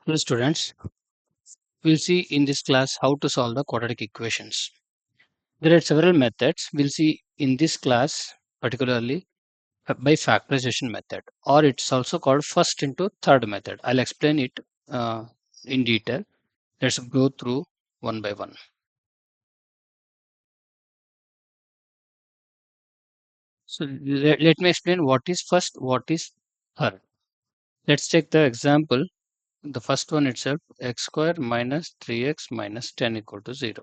Hello students, we'll see in this class how to solve the quadratic equations. There are several methods. We'll see in this class particularly by factorization method, or it's also called first into third method. I'll explain it uh, in detail. Let's go through one by one. So let me explain what is first, what is third. Let's take the example. The first one itself, x square minus 3x minus 10 equal to 0.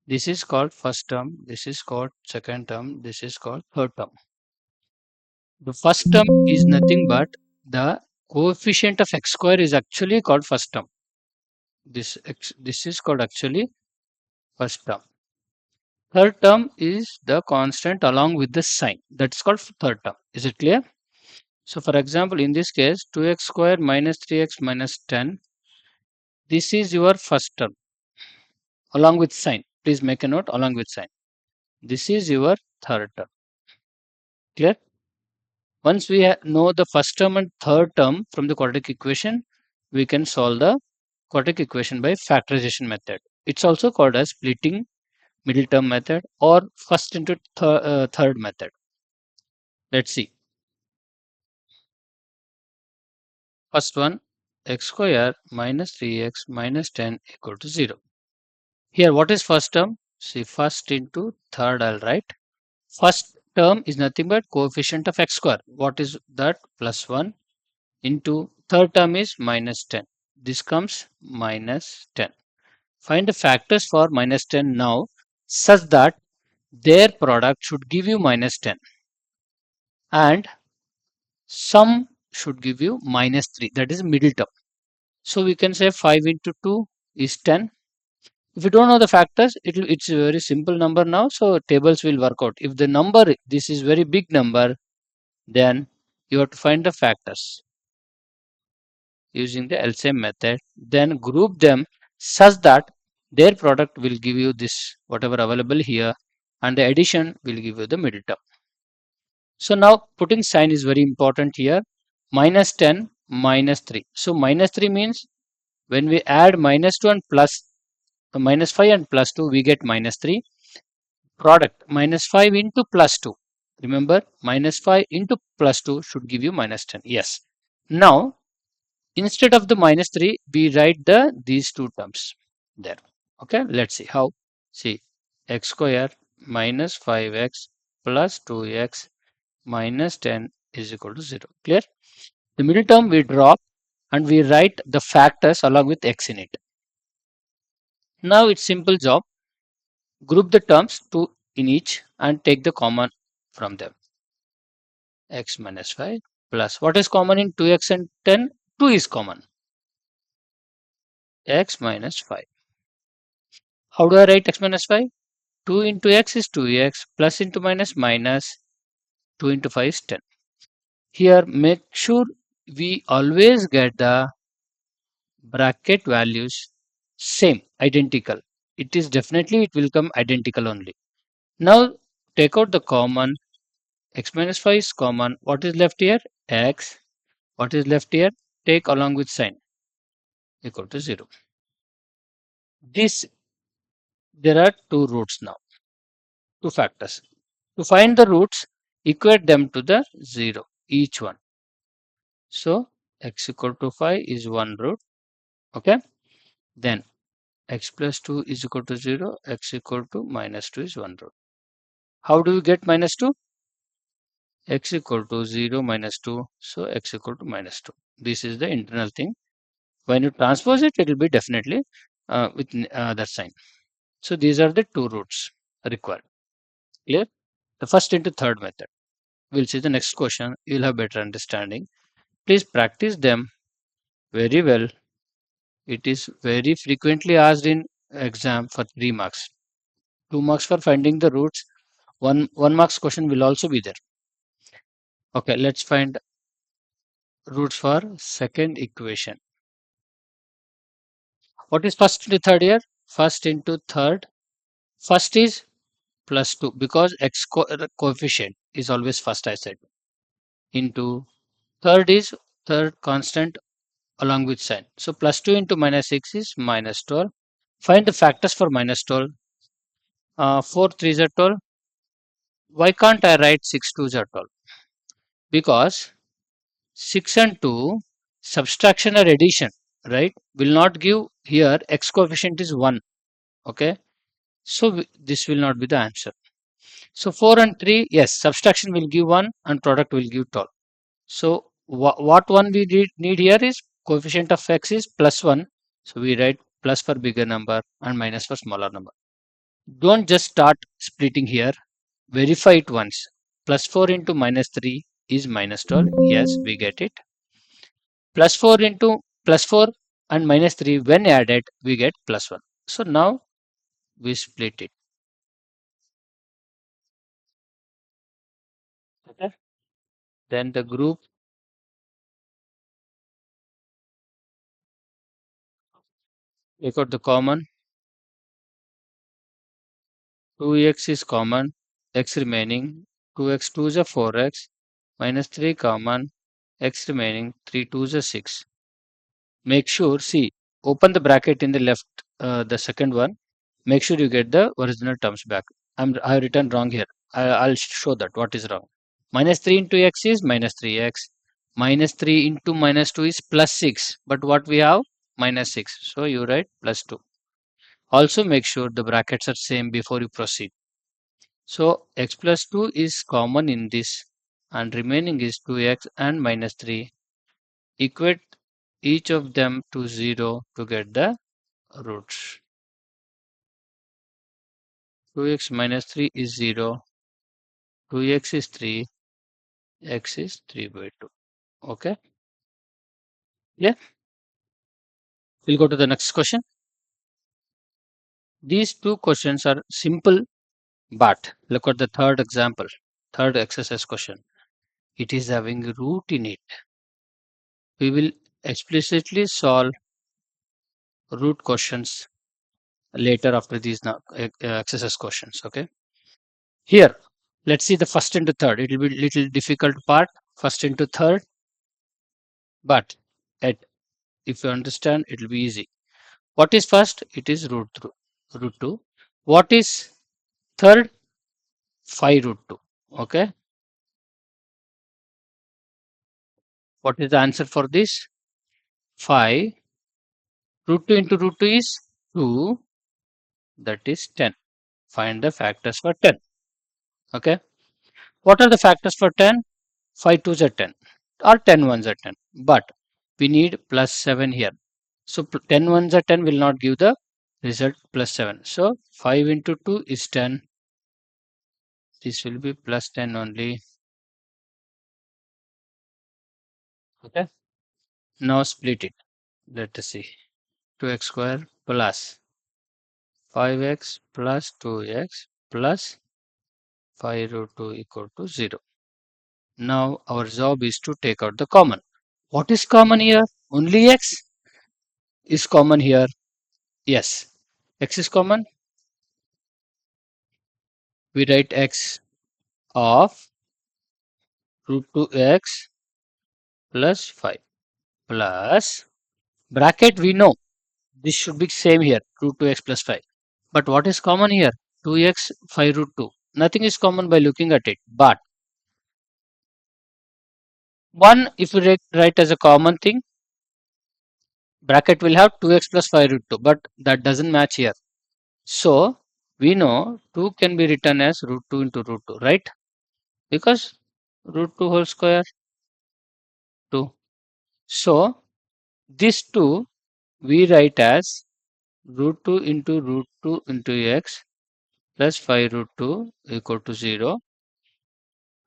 This is called first term, this is called second term, this is called third term. The first term is nothing but the coefficient of x square is actually called first term. This is called actually first term. Third term is the constant along with the sign. That's called third term. Is it clear? So for example, in this case, 2x square minus 3x minus 10. This is your first term along with sign. Please make a note along with sign. This is your third term. Clear? Once we know the first term and third term from the quadratic equation, we can solve the quadratic equation by factorization method. It's also called as splitting middle term method or first into third method. Let's see. First one, x square minus 3x minus 10 equal to 0. Here, what is first term? See, first into third, I'll write. First term is nothing but coefficient of x square. What is that? Plus 1 into third term is minus 10. This comes minus 10. Find the factors for minus 10 now such that their product should give you minus 10 and sum should give you minus 3. That is middle term. So we can say 5 into 2 is 10. If you don't know the factors, it's a very simple number now. So tables will work out. If the number, this is very big number, then you have to find the factors using the LCM method, then group them such that their product will give you this whatever available here and the addition will give you the middle term. So now putting sign is very important here. Minus 10 minus 3. So minus 3 means when we add minus 2 and plus minus 5 and plus 2 we get minus 3. Product minus 5 into plus 2. Remember minus 5 into plus 2 should give you minus 10. Yes. Now instead of the minus 3 we write these two terms there. Okay, let's see how. See, x square minus 5x plus 2x minus 10 is equal to 0. Clear? The middle term we drop and we write the factors along with x in it. Now it's simple job. Group the terms two in each and take the common from them. X minus 5 plus what is common in 2x and 10? 2 is common. X minus 5. How do I write x minus 5? 2 into x is 2x, plus into minus minus, 2 into 5 is 10. Here make sure we always get the bracket values same, identical. It is definitely it will come identical only. Now take out the common. X minus 5 is common. What is left here? X. What is left here? Take along with sign equal to 0. This there are two roots now, two factors. To find the roots, equate them to the 0 each one. So x equal to 5 is one root. Okay. Then x plus 2 is equal to 0. X equal to minus 2 is one root. How do we get minus 2? X equal to 0 minus 2. So x equal to minus 2. This is the internal thing. When you transpose it, it will be definitely with that sign. So these are the two roots required. Clear? The first into third method. We'll see the next question. You'll have better understanding. Please practice them very well. It is very frequently asked in exam for 3 marks. 2 marks for finding the roots. One marks question will also be there. Okay, let's find roots for second equation. What is first into third here? First into third. First is plus 2 because coefficient is always first I said. Into third is third constant along with sign. So plus 2 into minus 6 is minus 12. Find the factors for minus 12. 4 3s are 12. Why can't I write 6 2s are 12? Because 6 and 2 subtraction or addition, right, will not give here x coefficient is 1. Okay. So this will not be the answer. So 4 and 3, yes, subtraction will give 1 and product will give 12. So what one we need here is coefficient of x is plus 1. So we write plus for bigger number and minus for smaller number. Don't just start splitting here. Verify it once. Plus 4 into minus 3 is minus 12. Yes, we get it. Plus 4 into plus 4 and minus 3 when added we get plus 1. So now we split it. Okay. Then the group, take out the common. 2x is common, x remaining, 2x2 is a 4x, minus 3 common, x remaining, 3 2 is a 6. Make sure, see, open the bracket in the left, the second one. Make sure you get the original terms back. I have written wrong here. I'll show that what is wrong. Minus 3 into x is minus 3x. Minus 3 into minus 2 is plus 6. But what we have? Minus 6. So you write plus 2. Also make sure the brackets are same before you proceed. So x plus 2 is common in this and remaining is 2x and minus 3. Equate each of them to 0 to get the roots. 2x minus 3 is 0. 2x is 3. X is 3 by 2. Okay. Yeah. We'll go to the next question. These two questions are simple, but look at the third example, third exercise question. It is having a root in it. We will explicitly solve root questions later after these exercise questions. Okay. Here, let's see the first into third. It will be little difficult part, first into third, but if you understand, it will be easy. What is first? It is root 2. What is third? 5 root 2. Okay. What is the answer for this? 5 root 2 into root 2 is 2. That is 10. Find the factors for 10. Okay. What are the factors for 10? 5 2s are 10 or 10 1s are 10. But we need plus 7 here. So 10 1s are 10 will not give the result plus 7. So 5 into 2 is 10. This will be plus 10 only. Okay. Now split it. Let us see. 2x square plus 5x plus 2x plus 5 root 2 equal to 0. Now our job is to take out the common. What is common here? Only x is common here. Yes. X is common. We write x of root 2x plus 5 plus bracket we know this should be same here root 2x plus 5. But what is common here? 2x 5 root 2. Nothing is common by looking at it. But 1 if we write as a common thing, bracket will have 2x plus 5 root 2. But that doesn't match here. So we know 2 can be written as root 2 into root 2, right? Because root 2 whole square 2. So this 2 we write as root 2 into x plus 5 root 2 equal to 0.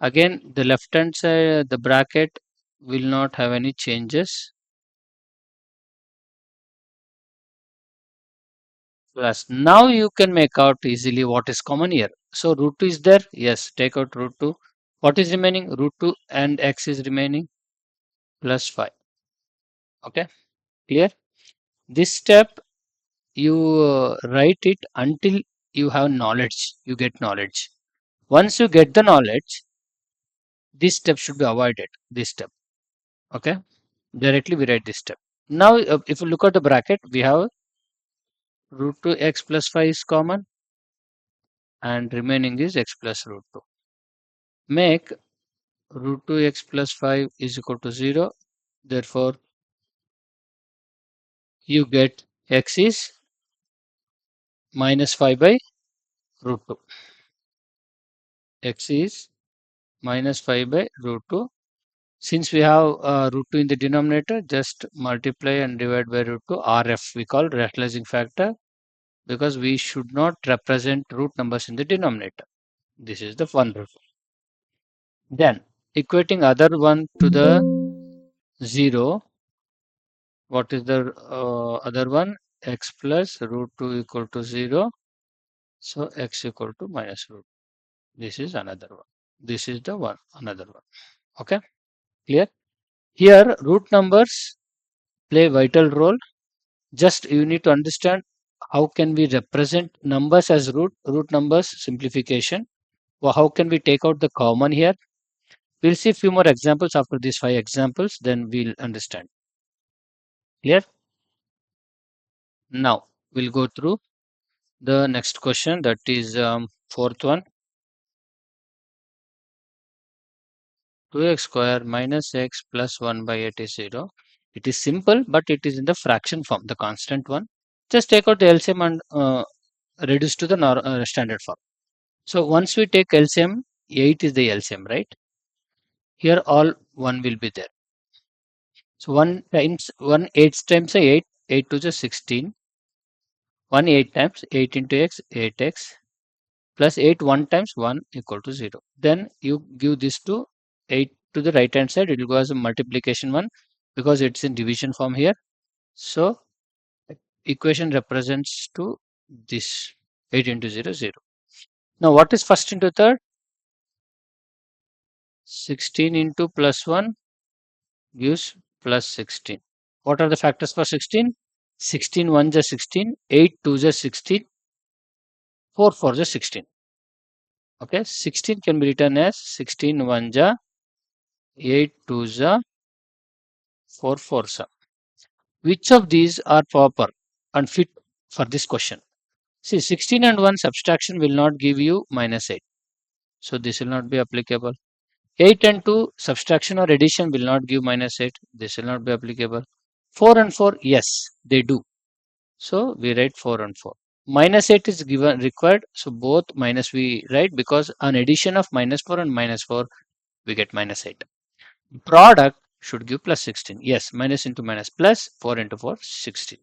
Again, the left hand side, the bracket will not have any changes. Plus, now you can make out easily what is common here. So root 2 is there. Yes, take out root 2. What is remaining? Root 2 and x is remaining plus 5. Okay, clear? This step you write it until you have knowledge. You get knowledge. Once you get the knowledge, this step should be avoided. This step. Okay, directly we write this step. Now, if you look at the bracket, we have root 2 x plus 5 is common and remaining is x plus root 2. Make root 2 x plus 5 is equal to 0. Therefore, you get x is minus 5 by root 2. X is minus 5 by root 2. Since we have root 2 in the denominator, just multiply and divide by root 2. RF we call rationalizing factor, because we should not represent root numbers in the denominator. This is the one rule. Then equating other one to the 0. What is the other one? X plus root 2 equal to 0. So x equal to minus root. This is another one. This is the one, another one. Okay, clear? Here root numbers play vital role. Just you need to understand how can we represent numbers as root numbers simplification. Well, how can we take out the common here? We'll see a few more examples after these 5 examples, then we'll understand. Clear? Now we'll go through the next question, that is fourth one. 2x square minus x plus 1 by 8 is 0. It is simple, but it is in the fraction form, the constant one. Just take out the LCM and reduce to the standard form. So once we take LCM, 8 is the LCM, right? Here all 1 will be there. So 8 times 8, 8 to the 16. 1 8 times 8 into x, 8x plus 8 1 times 1 equal to 0. Then you give this to 8 to the right hand side, it will go as a multiplication 1 because it's in division form here. So equation represents to this 8 into 0, 0. Now what is first into third? 16 into plus 1 gives plus 16. What are the factors for 16? 16 1 is 16, 8 2 is 16, 4 4 is 16. Okay, 16 can be written as 16 1 is 8 2 is 4 4 is. Which of these are proper and fit for this question? See, 16 and 1 subtraction will not give you minus 8. So this will not be applicable. 8 and 2 subtraction or addition will not give minus 8. This will not be applicable. 4 and 4, yes, they do. So we write 4 and 4. Minus 8 is given required. So both minus we write, because an addition of minus 4 and minus 4, we get minus 8. Product should give plus 16. Yes, minus into minus plus 4 into 4, 16.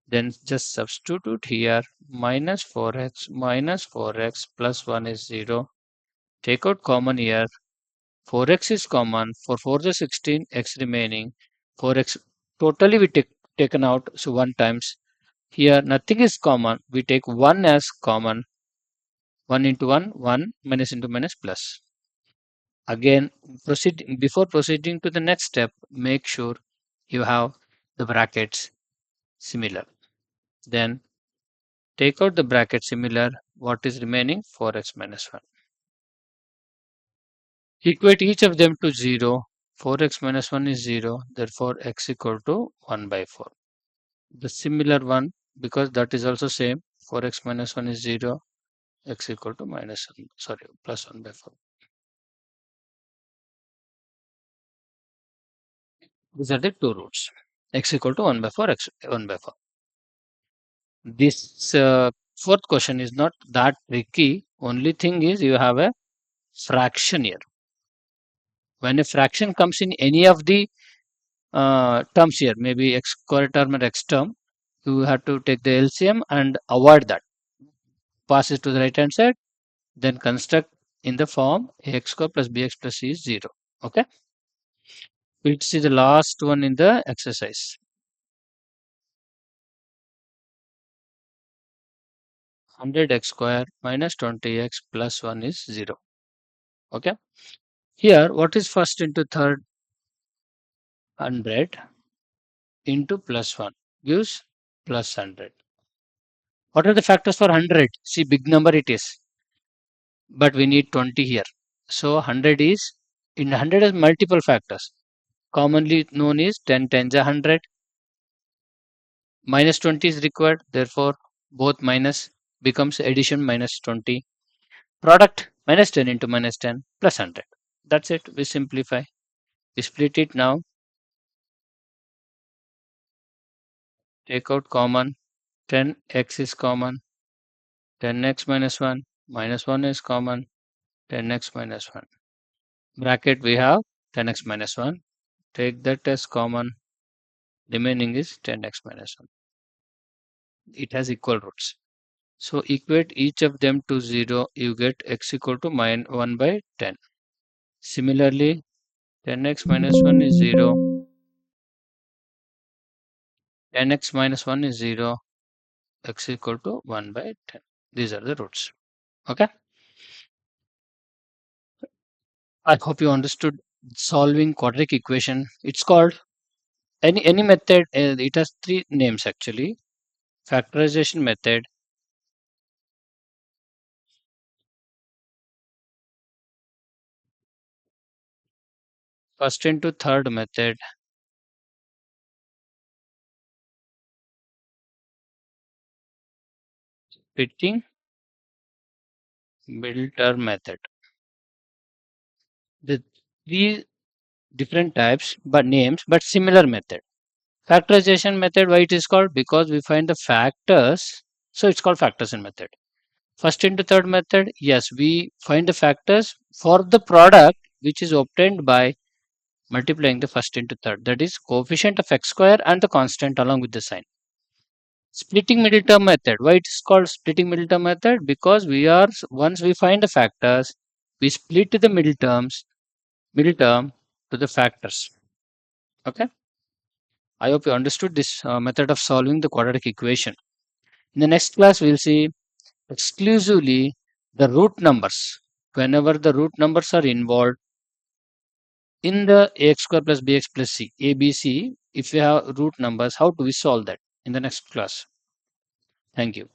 Then just substitute here, minus 4x plus 1 is 0. Take out common here. 4x is common. For 4 is 16, x remaining. 4x totally we taken out, so 1 times. Here nothing is common. We take 1 as common. 1 into 1, 1 minus into minus plus. Again, before proceeding to the next step, make sure you have the brackets similar. Then take out the bracket similar. What is remaining? 4x minus 1. Equate each of them to 0. 4x minus 1 is 0. Therefore, x equal to 1 by 4. The similar one, because that is also same. 4x minus 1 is 0. X equal to plus 1 by 4. These are the two roots. X equal to 1 by 4, x 1 by 4. This fourth question is not that tricky. Only thing is you have a fraction here. When a fraction comes in any of the terms here, maybe x square term or x term, you have to take the LCM and avoid that. Pass it to the right hand side, then construct in the form ax square plus bx plus c is 0. Okay. We'll see the last one in the exercise. 100x square minus 20x plus 1 is 0. Okay. Here, what is first into third? 100 into plus 1 gives plus 100. What are the factors for 100? See, big number it is, but we need 20 here. So 100 is, in 100 has multiple factors. Commonly known is 10 10 is 100. minus 20 is required, therefore both minus becomes addition minus 20. Product minus 10 into minus 10 plus 100. That's it. We simplify. We split it now. Take out common. 10x is common. 10x minus 1 is common. 10x minus 1. Bracket we have 10x minus 1. Take that as common. Remaining is 10x minus 1. It has equal roots. So equate each of them to 0. You get x equal to minus 1 by 10. Similarly, 10x minus 1 is 0. 10x minus 1 is 0. X equal to 1 by 10. These are the roots. Okay. I hope you understood solving quadratic equation. It's called any method. It has three names actually. Factorization method, first into third method, splitting middle term method. The three different types but names but similar method. Factorization method, why it is called? Because we find the factors, so it's called factorization method. First into third method, yes, we find the factors for the product which is obtained by multiplying the first into third, that is coefficient of x square and the constant along with the sign. Splitting middle term method, why it is called splitting middle term method? Because we are, once we find the factors, we split the middle term to the factors. Okay, I hope you understood this method of solving the quadratic equation. In the next class we will see exclusively the root numbers. Whenever the root numbers are involved in the ax square plus bx plus c, ABC, if we have root numbers, how do we solve that in the next class? Thank you.